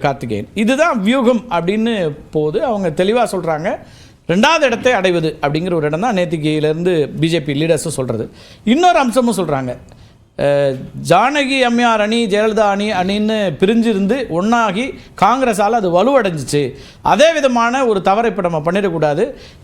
கார்த்திகேயன். இதுதான் வியூகம் அப்படின்னு போது அவங்க தெளிவாக சொல்கிறாங்க. 2வது இடத்தை அடைவது அப்படிங்கிற ஒரு இடம் தான் நேத்திக்கிலேருந்து பிஜேபி லீடர்ஸும் சொல்கிறது. இன்னொரு அம்சமும் சொல்கிறாங்க, ஜானகி அம்மையார் அணி ஜெயலலிதா அணின்னு பிரிஞ்சிருந்து ஒன்றாகி காங்கிரஸால் அது வலுவடைஞ்சிச்சு. அதே விதமான ஒரு தவறை இப்போ நம்ம பண்ணிடக்கூடாது,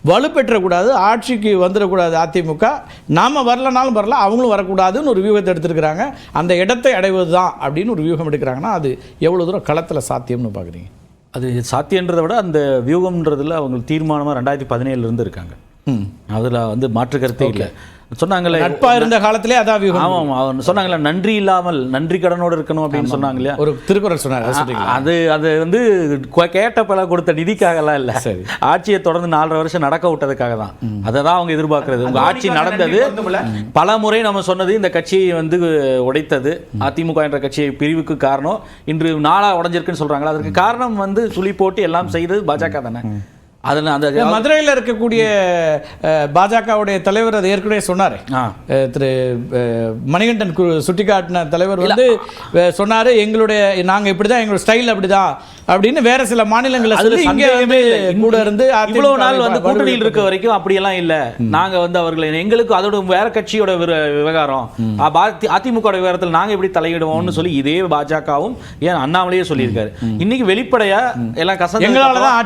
வலுப்பெற்றக்கூடாது, ஆட்சிக்கு வந்துடக்கூடாது அதிமுக. நாம் வரலனாலும் வரல, அவங்களும் வரக்கூடாதுன்னு ஒரு வியூகத்தை எடுத்துருக்கிறாங்க. அந்த இடத்தை அடைவது தான் அப்படின்னு ஒரு வியூகம் எடுக்கிறாங்கன்னா அது எவ்வளோ தூரம் களத்தில் சாத்தியம்னு பார்க்குறீங்க? அது சாத்தியன்றதை விட அந்த வியூகம்ன்றதில் அவங்க தீர்மானமாக 2017 இருக்காங்க. அதில் மாற்று கருத்தே இல்லை. சொன்னாங்களே நட்பா இருந்த காலத்திலே அதான் வியூகம். ஆமாம், அவர் சொன்னாங்களே நன்றி இல்லாமல் நன்றி கடனோடு இருக்கணும் அப்படின்னு சொன்னாங்க இல்லையா, ஒரு திருக்குறள் சொன்னார். அது கேட்ட பல கொடுத்த நிதிக்காகலாம் இல்லை, ஆட்சியை தொடர்ந்து 4.5 வருஷம் நடக்க விட்டதுக்காக தான். அதை தான் அவங்க எதிர்பார்க்கறது. உங்க ஆட்சி நடந்தது பல முறை நம்ம சொன்னது, இந்த கட்சியை உடைத்தது அதிமுக என்ற கட்சியை பிரிவுக்கு காரணம் இன்று நாளா உடைஞ்சிருக்குன்னு சொல்றாங்களா, அதற்கு காரணம் சுழி போட்டு எல்லாம் செய்தது பாஜக தானே. அதில் அந்த மதுரையில் இருக்கக்கூடிய பாஜகவுடைய தலைவர் அதை ஏற்கனவே சொன்னார். திரு மணிகண்டன் சுட்டிக்காட்டின தலைவர் சொன்னார், எங்களுடைய நாங்கள் இப்படி தான், எங்களோட ஸ்டைல் அப்படி தான் அப்படின்னு வேற சில மாநிலங்களில் சொல்லி இங்கே கூட இருந்து இவ்வளவு நாள் கூட்டணியில் இருக்க வரைக்கும் அப்படியெல்லாம் இல்லை. நாங்கள் அவர்களை எங்களுக்கு அதோட வேற கட்சியோட விவகாரம், அதிமுக விவகாரத்தில் நாங்கள் எப்படி தலையிடுவோம்னு சொல்லி இதே பாஜகவும் ஏன் அண்ணாமலையே சொல்லியிருக்காரு. இன்னைக்கு வெளிப்படையா எல்லாம் கசந்து எங்களால தான்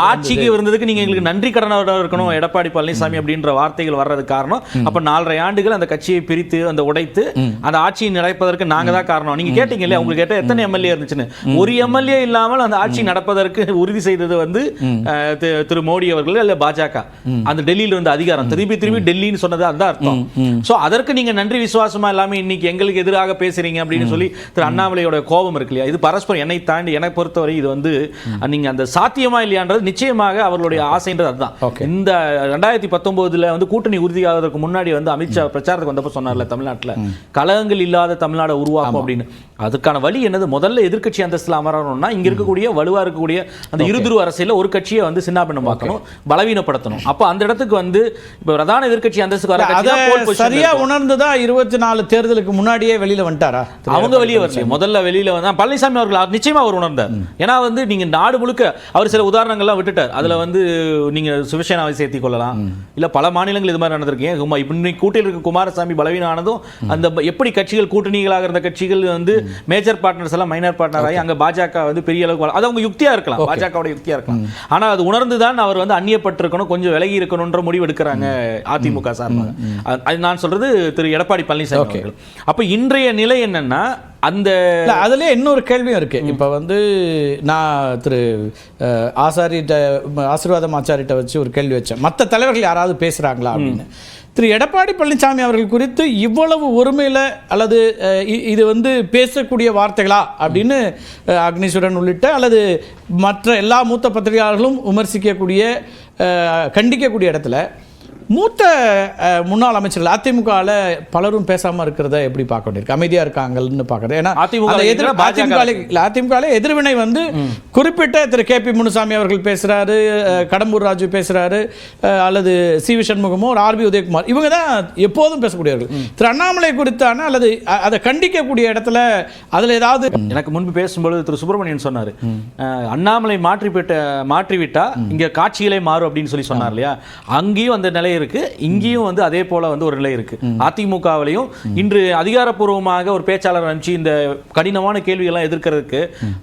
ஆட்சிக்கு இருந்ததுக்கு நீங்க எங்களுக்கு நன்றி கடனோட இருக்கணும் எடப்பாடி பழனிசாமி அப்படின்ற வார்த்தைகள் வர்றது காரணம். அப்ப 4.5 ஆண்டுகள் அந்த கட்சியை பிரித்து அந்த உடைத்து அந்த ஆட்சியை நடப்பதற்கு நாங்க தான் காரணம். நீங்க கேட்டீங்க இல்லையா, உங்களுக்கு கேட்ட எத்தனை எம்எல்ஏ இருந்துச்சுன்னு. ஒரு எம்எல்ஏ இல்லாமல் அந்த ஆட்சி நடப்பதற்கு உறுதி செய்தது திரு மோடி அவர்கள் அல்ல பாஜக. அந்த டெல்லியில இருந்த அதிகாரம் திருப்பி டெல்லின்னு சொன்னது அதுதான் அர்த்தம். சோ அதற்கு நீங்க நன்றி விசுவாசமா இல்லாம இன்னைக்கு எங்களுக்கு எதிராக பேசுறீங்க அப்படின்னு சொல்லி திரு அண்ணாமலையோட கோபம் இருக்கு இல்லையா, இது பரஸ்பரம் என்னை தாண்டி என்னை பொறுத்தவரை இது நீங்க அந்த சாத்தியமா இல்லையான்றது நிச்சயமாக அவர்களுடைய ஆசைன்றது அதுதான். இந்த 2019 கூட்டணி உறுதியாவதற்கு முன்னாடி அமித்ஷா பிரச்சாரத்துக்கு வந்தப்ப சொன்னார்ல, தமிழ்நாட்டில் கலகங்கள் இல்லாத தமிழ்நாடு உருவாக்கும் அப்படின்னு. அதுக்கான வழி என்னது, முதல்ல எதிர்க்கட்சி அந்தஸ்தில் அமரணும்னா இங்க இருக்கக்கூடிய வலுவா இருக்கக்கூடிய அந்த இருதுரு அரசியல ஒரு கட்சியை சின்னாபின்னம் பார்க்கணும், பலவீனப்படுத்தணும். அப்ப அந்த இடத்துக்கு இப்ப பிரதான எதிர்க்கட்சி அந்தஸ்துக்கு சரியா உணர்ந்துதான் 24 தேர்தலுக்கு முன்னாடியே வெளியில வந்துட்டாரா? அவங்க வெளியே வரல, முதல்ல வெளியில வந்தா பழனிசாமி அவர்கள் நிச்சயமா அவர் உணர்ந்தார். ஏன்னா நீங்க நாடு முழுக்க அவர் சில உதாரணங்கள்லாம் விட்டுட்டார். அதுல நீங்க சிவசேனாவை சேர்த்திக் கொள்ளலாம், இல்ல பல மாநிலங்கள் இது மாதிரி நடந்திருக்கீங்க. இன்னைக்கு கூட்டணியில் இருக்க குமாரசாமி பலவீனம் ஆனதும் அந்த எப்படி கட்சிகள் கூட்டணிகளாக இருந்த கட்சிகள் மேஜர் பார்ட்னர்ஸ் எல்லாம் மைனர் பார்ட்னர் ஆகி அங்க பாஜக பெரிய அளவுக்கு அது அவங்க யுக்தியா இருக்கலாம், பாஜகவோட யுக்தியா இருக்கலாம். ஆனா அது உணர்ந்துதான் அவர் அந்நியப்பட்டிருக்கணும், கொஞ்சம் விலகி இருக்கணும்ன்ற முடிவு எடுக்கிறாங்க அதிமுக சார்பாக. அது நான் சொல்றது திரு எடப்பாடி பழனிசாமி அவர்கள். அப்ப இன்றைய நிலை என்னன்னா, அந்த அதுல இன்னொரு கேள்வியும் இருக்கு. இப்ப நான் திரு ஆசீர்வாதம் ஆச்சாரிட்ட வச்சு ஒரு கேள்வி வச்சேன், மற்ற தலைவர்கள் யாராவது பேசுறாங்களா அப்படின்னு. திரு எடப்பாடி பழனிசாமி அவர்கள் குறித்து இவ்வளவு ஒருமையில அல்லது இது பேசக்கூடிய வார்த்தைகளா அப்படின்னு அக்னீஸ்வரன் உள்ளிட்ட அல்லது மற்ற எல்லா மூத்த பத்திரிகையாளர்களும் விமர்சிக்கக்கூடிய கண்டிக்கக்கூடிய இடத்துல மூத்த முன்னாள் அமைச்சர்கள் அதிமுகவில் பலரும் பேசாமல் இருக்கிறத எப்படி பார்க்க வேண்டியிருக்கு, அமைதியாக இருக்காங்கன்னு பார்க்குறது. ஏன்னா அதிமுக எதிர்வினை குறிப்பிட்ட திரு KP முனுசாமி அவர்கள் பேசுகிறாரு, கடம்பூர் ராஜு பேசுகிறாரு, அல்லது சி வி சண்முகமோ RB உதயகுமார், இவங்க தான் எப்போதும் பேசக்கூடியவர்கள். திரு அண்ணாமலை குறித்தான அல்லது அதை கண்டிக்கக்கூடிய இடத்துல அதில் ஏதாவது எனக்கு முன்பு பேசும்பொழுது திரு சுப்பிரமணியன் சொன்னார், அண்ணாமலை மாற்றிவிட்டா இங்கே காட்சிகளே மாறும் அப்படின்னு சொல்லி சொன்னார் இல்லையா. அங்கேயும் அந்த நிலை இருக்கு, இங்கேயும் அதே போல ஒரு நிலை இருக்கு. அதிமுகவிலையும் இன்று அதிகாரப்பூர்வமாக ஒரு பேச்சாளர் அனுப்பிச்சு இந்த கடினமான கேள்விகள்லாம் எதிர்க்கிறதுக்கு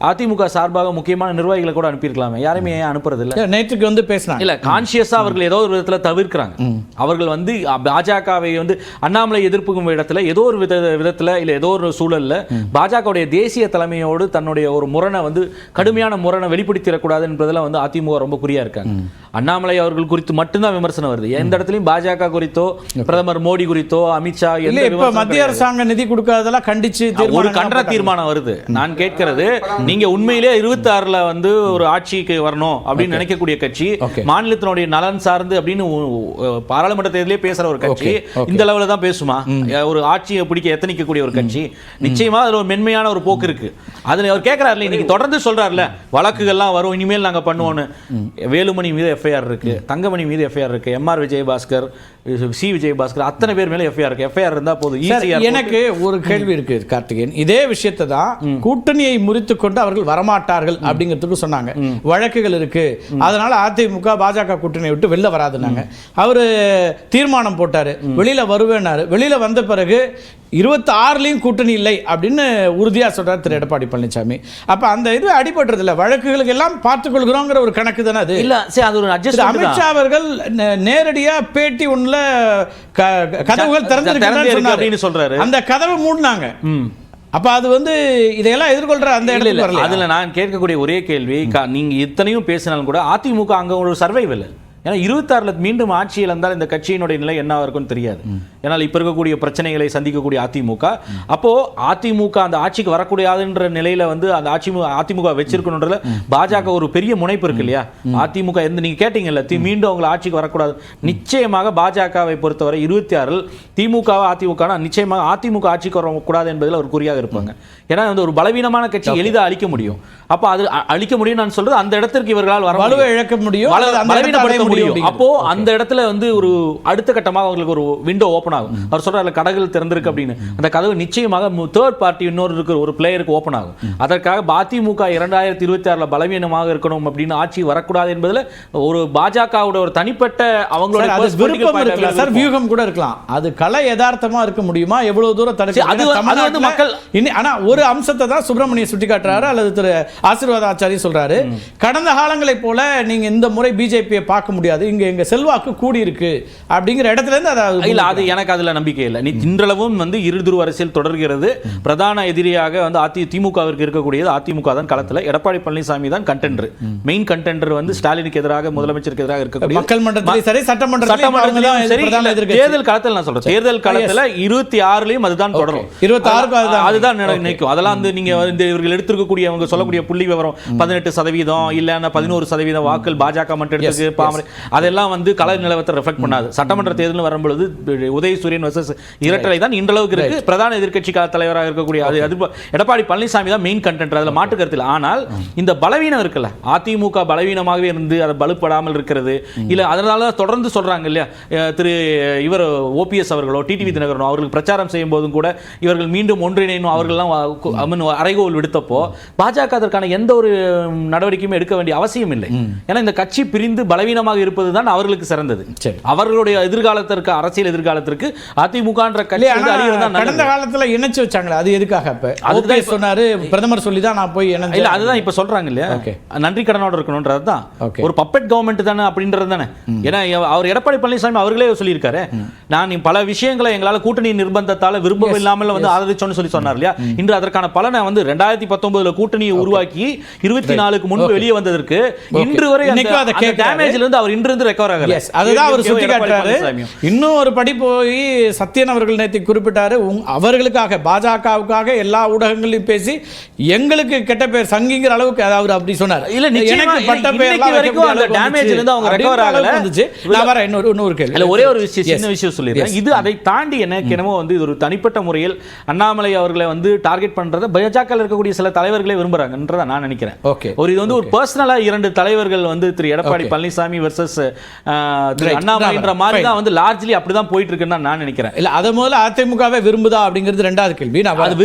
அதிமுக சார்பாக முக்கியமான நிர்வாகிகளை கூட அனுப்பியிருக்கலாமே, யாருமே அனுப்புறது இல்லை. நேற்றுக்கு பேசினாங்க இல்ல, கான்சியஸா அவர்கள் ஏதோ ஒரு விதத்தில் தவிர்க்கிறாங்க. அவர்கள் பாஜகவை அண்ணாமலை எதிர்ப்புக்கும் இடத்துல ஏதோ ஒரு விதத்துல இல்ல ஏதோ ஒரு சூழல்ல பாஜகவுடைய தேசிய தலைமையோடு தன்னுடைய ஒரு முரணை கடுமையான முரணை வெளிப்படுத்திடக்கூடாது என்பதில் அதிமுக ரொம்ப குறியா இருக்காங்க. அண்ணாமலை அவர்கள் குறித்து மட்டும்தான் விமர்சனம் வருது, எந்த இடத்துலயும் பாஜக குறித்தோ பிரதமர் மோடி குறித்தோ அமித்ஷா மத்திய அரசாங்க நிதி கொடுக்காதெல்லாம் கண்டிச்சு ஒரு கண்டன தீர்மானம் வருது. நான் கேட்கிறது, நீங்க உண்மையிலே 26ல ஒரு ஆட்சிக்கு வரணும் அப்படின்னு நினைக்கக்கூடிய கட்சி, மாநிலத்தினுடைய நலன் சார்ந்து அப்படின்னு பாராளுமன்ற தேர்தலே பேசுற ஒரு கட்சி இந்த லெவல தான் பேசுமா? ஒரு ஆட்சியை பிடிக்க எத்தனிக்கக்கூடிய ஒரு கட்சி நிச்சயமா அதுல ஒரு மென்மையான ஒரு போக்கு இருக்கு. அதுல அவர் கேட்கிறாருல, இன்னைக்கு தொடர்ந்து சொல்றாருல வழக்குகள்லாம் வரும், இனிமேல் நாங்க பண்ணுவோம்னு. வேலுமணி மீது FIR இருக்கு, தங்கமணி மீது FIR இருக்கு, MR விஜயபாஸ்கர், சி விஜயபாஸ்கர் அத்தனை பேர் மேல எஃப்ஐஆர் இருக்கு. எஃப்ஐஆர் இருந்தா போதும் ஈஸியா. எனக்கு ஒரு கேள்வி இருக்கு கார்த்திகேயன். இதே விஷயத்தை தான் கூட்டணியை முறித்துக் கொண்டு அவர்கள் வரமாட்டார்கள் அப்படிங்கிறதுக்கு சொன்னாங்க. வழக்குகள் இருக்கு, அதனால அதிமுக பாஜக கூட்டணியை விட்டு வெளில வராதுன்னாங்க. அவரு தீர்மானம் போட்டாரு, வெளியில வருவேன்னாரு. வெளியில வந்த பிறகு 26லயும் கூட்டணி இல்லை அப்படின்னு உறுதியா சொல்றாரு திரு எடப்பாடி பழனிசாமி. அப்ப அந்த இது அடிபடுறது இல்ல, வழக்குகளுக்கு எல்லாம் பார்த்துக் கொள்கிறோங்கிற ஒரு கணக்கு தானே அது. இல்ல சரி, அது ஒரு அட்ஜஸ்ட். அமித்ஷா அவர்கள் நேரடியா பேட்டி ஒண்ணுல கதவுகள் திறந்திருக்கு அப்படின்னு சொல்றாரு. அந்த கதவை மூடினாங்க. அப்ப அது வந்து இதையெல்லாம் எதிர்கொள்ற அந்த இடத்துல வரல. அதுல நான் கேட்கக்கூடிய ஒரே கேள்வி, நீங்க இத்தனையும் பேசினாலும் கூட அதிமுக அங்க ஒரு சர்வைவல். ஏன்னா 26ல் மீண்டும் ஆட்சியில் இருந்தால் இந்த கட்சியினுடைய நிலை என்ன இருக்குன்னு தெரியாது. ஏன்னால் இப்போ இருக்கக்கூடிய பிரச்சனைகளை சந்திக்கக்கூடிய அதிமுக, அப்போ அதிமுக அந்த ஆட்சிக்கு வரக்கூடாதுன்ற நிலையில வந்து அந்த அதிமுக வச்சிருக்கணுன்றதுல பாஜக ஒரு பெரிய முனைப்பு இருக்கு இல்லையா. அதிமுக நீங்க கேட்டீங்கல்ல, மீண்டும் அவங்க ஆட்சிக்கு வரக்கூடாது. நிச்சயமாக பாஜகவை பொறுத்தவரை 26ல் திமுக அதிமுக நிச்சயமாக அதிமுக ஆட்சிக்கு வரக்கூடாது என்பதில் ஒரு குறியாக இருப்பாங்க. ஏன்னா வந்து ஒரு பலவீனமான கட்சி எளிதாக அழிக்க முடியும். அப்போ அது அழிக்க முடியும் நான் சொல்றது, அந்த இடத்திற்கு இவர்களால் வர இழக்க முடியும், பலவீனப்படுத்த முடியும். அப்போ அந்த இடத்துல வந்து ஒரு அடுத்த கட்டமாக அவங்களுக்கு ஒரு விண்டோ ஓபன் ஆகும். அவர் சொல்றாரு கதவுகள் திறந்திருக்கு அப்படின்னு. அந்த கதவு நிச்சயமாக தேர்ட் பார்ட்டி இன்னொரு இருக்கிற ஒரு பிளேயருக்கு ஓபன் ஆகும். அதற்காக அதிமுக 2026ல் பலவீனமாக இருக்கணும் அப்படின்னு ஆட்சி வரக்கூடாது என்பதுல ஒரு பாஜகவோட ஒரு தனிப்பட்ட அவங்களோட வியூகம் கூட இருக்கலாம். அது கலை யதார்த்தமா இருக்க முடியுமா, எவ்வளவு தூரம் தடுக்க மக்கள். ஆனா ஒரு அம்சத்தை தான் சுப்பிரமணிய சுட்டிக்காட்டுறாரு, அல்லது திரு ஆசீர்வாத ஆச்சாரி சொல்றாரு, கடந்த காலங்களை போல நீங்க இந்த முறை பிஜேபியை பார்க்க முடியாது, இங்க எங்க செல்வாக்கு கூடி இருக்கு அப்படிங்கிற இடத்துல இருந்து இல்ல. அது எனக்கு அதுல நம்பிக்கை இல்லை. இன்றளவும் வந்து இருதுரு அரசியல் தொடர்கிறது. பிரதான எதிரியாக வந்து திமுகவிற்கு இருக்கக்கூடியது அதிமுக தான் களத்துல. எடப்பாடி பழனிசாமி தான் கண்டெண்டர், மெயின் கண்டெண்டர். வந்து ஸ்டாலினுக்கு எதிராக, முதலமைச்சருக்கு எதிராக இருக்கக்கூடிய மக்கள் மன்றத்திலும் சரி, சட்டமன்றத்திலும் சரி, தேர்தல் களத்தில் நான் சொல்றேன், தேர்தல் களத்துல 26லயும் அதுதான் தொடரும். 26 அதுதான் நினைக்கும். அதெல்லாம் வந்து நீங்க இவர்கள் எடுத்திருக்கக்கூடிய அவங்க சொல்லக்கூடிய புள்ளி விவரம் 18% இல்ல 11% வாக்கள் பாஜக மட்டும் எடுத்து பாமரை, அதெல்லாம் வந்து கள நிலவரத்தை ரெஃப்ளெக்ட் பண்ணாது. சட்டமன்ற தேர்தல் வரும்பொழுது உதயசூரியன் வர்சஸ் இரட்டலை தான் இன்றளவுக்கு இருக்கு. பிரதான எதிர்க்கட்சி தலைவராக இருக்கக்கூடிய அது எடப்பாடி பழனிசாமி தான் மெயின் கண்டெண்டர், அதுல மாற்று கருத்தில். ஆனால் இந்த பலவீனம் இருக்குல்ல, அதிமுக பலவீனமாகவே இருந்து அதை பலுப்படாமல் இருக்கிறது இல்ல, அதனால தொடர்ந்து சொல்றாங்க இல்லையா, திரு இவர் ஓபிஎஸ் அவர்களோ டிடிவி தினகரனோ அவர்கள் பிரச்சாரம் செய்யும் போதும் கூட இவர்கள் மீண்டும் ஒன்றிணைணும் அவர்கள்லாம் அறைகோல் விடுத்தப்போ பாஜக அதற்கான எந்த ஒரு நடவடிக்கையும் எடுக்க வேண்டிய அவசியம் இல்லை. ஏன்னா இந்த கட்சி பிரிந்து பலவீனமாக இருப்பது தான் அவர்களுக்கு சிறந்தது. அவர்களுடைய எதிர்காலத்திற்கு, அரசியல் எதிர்காலத்திற்கு அதிமுகன்ற கட்சி கடந்த காலத்துல இணைச்சு வச்சாங்களே, அது எதுக்காக? அதுதான் சொன்னாரு பிரதமர் சொல்லி தான் நான் போய் இல்ல, அதுதான் இப்ப சொல்றாங்க இல்லையா, நன்றி கடனோட இருக்கணும்ன்றது தான். ஒரு பப்பெட் கவர்மெண்ட் தானே அப்படின்றது தானே. ஏன்னா அவர் எடப்பாடி பழனிசாமி அவர்களே சொல்லியிருக்காரு, நான் பல விஷயங்களை எங்களால கூட்டணி நிர்பந்தத்தால விரும்பவில்லாமல் வந்து ஆதரிச்சோன்னு சொல்லி சொன்னார் இல்லையா. இன்று அதற்கான பலனை வந்து 2019 கூட்டணியை உருவாக்கி 24க்கு முன்பு வெளியே வந்ததற்கு இன்று வரை அந்த டேமேஜ்ல இருந்து அவர் இன்று ரெக்கவர் ஆகல. அதுதான் அவர் சுட்டிக்காட்டுறாரு. இன்னும் ஒரு படி போய் சத்யன் அவர்கள் நேற்று குறிப்பிட்டாரு, அவர்களுக்காக பாஜகவுக்காக எல்லா ஊடகங்களையும் பேசி எங்களுக்கு கெட்ட பேர் சங்கிங்கிற அளவுக்கு அவர் அப்படி சொன்னார். இல்ல எனக்கு பட்ட பேர் வரைக்கும் அந்த டேமேஜ்ல இருந்து அவங்க ரெக்கவர் ஆகல வந்துச்சு. நான் வர இன்னொரு கேள்வி, இல்ல ஒரே ஒரு விஷயம், சின்ன விஷயம் சொல்லிடுறேன். இது அதை தாண்டி எனக்கு என்னமோ வந்து இது ஒரு தனிப்பட்ட முறையில் அண்ணாமலை அவர்களை வந்து டார்கெட் பண்றத பாஜகவில் இருக்கக்கூடிய சில தலைவர்களே விரும்புறாங்கன்றத நான் நினைக்கிறேன். ஒரு இது வந்து ஒரு பர்சனலா இரண்டு தலைவர்கள் வந்து திரு எடப்பாடி பழனிசாமி வெர்சஸ் திரு அண்ணாமலைன்ற மாதிரி தான் வந்து லார்ஜ்லி அப்படிதான் போயிட்டு இருக்குன்னு நான் நினைக்கிறேன். இல்ல அத முதல்ல அதிமுகவே விரும்புதா அப்படிங்கிறது ரெண்டாவது கேள்வி. அது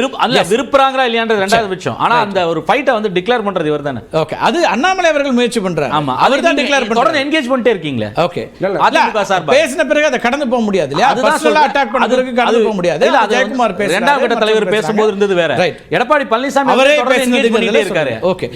விரும்புறாங்களா இல்லையான்றது ரெண்டாவது பட்சம். ஆனா அந்த ஒரு ஃபைட்டை வந்து டிக்ளேர் பண்றது இவர் தானே. ஓகே, அது அண்ணாமலை அவர்கள் முயற்சி பண்றாரு. ஆமா, அவர் தான் டிக்ளேர் பண்றாரு. தொடர்ந்து என்கேஜ் பண்ணிட்டே இருக்கீங்களே. ஓகே, அதிமுக சார்பா பேசின பிறகு அதை கடந்து போக முடியாது இல்லையா, பர்சனலா அட்டாக் பண்றதுக்கு கடந்து போக முடியாது. இல்ல ஜெயக்குமார் பேசுறாரு, இரண்டாம் கட்ட தலைவர் பேசும்போது இருந்தது வேற. எடப்பாடி பழனிசாமி அவரே தொடர்ந்து என்கேஜ் பண்ணிட்டே இருக்காரு. ஓகே.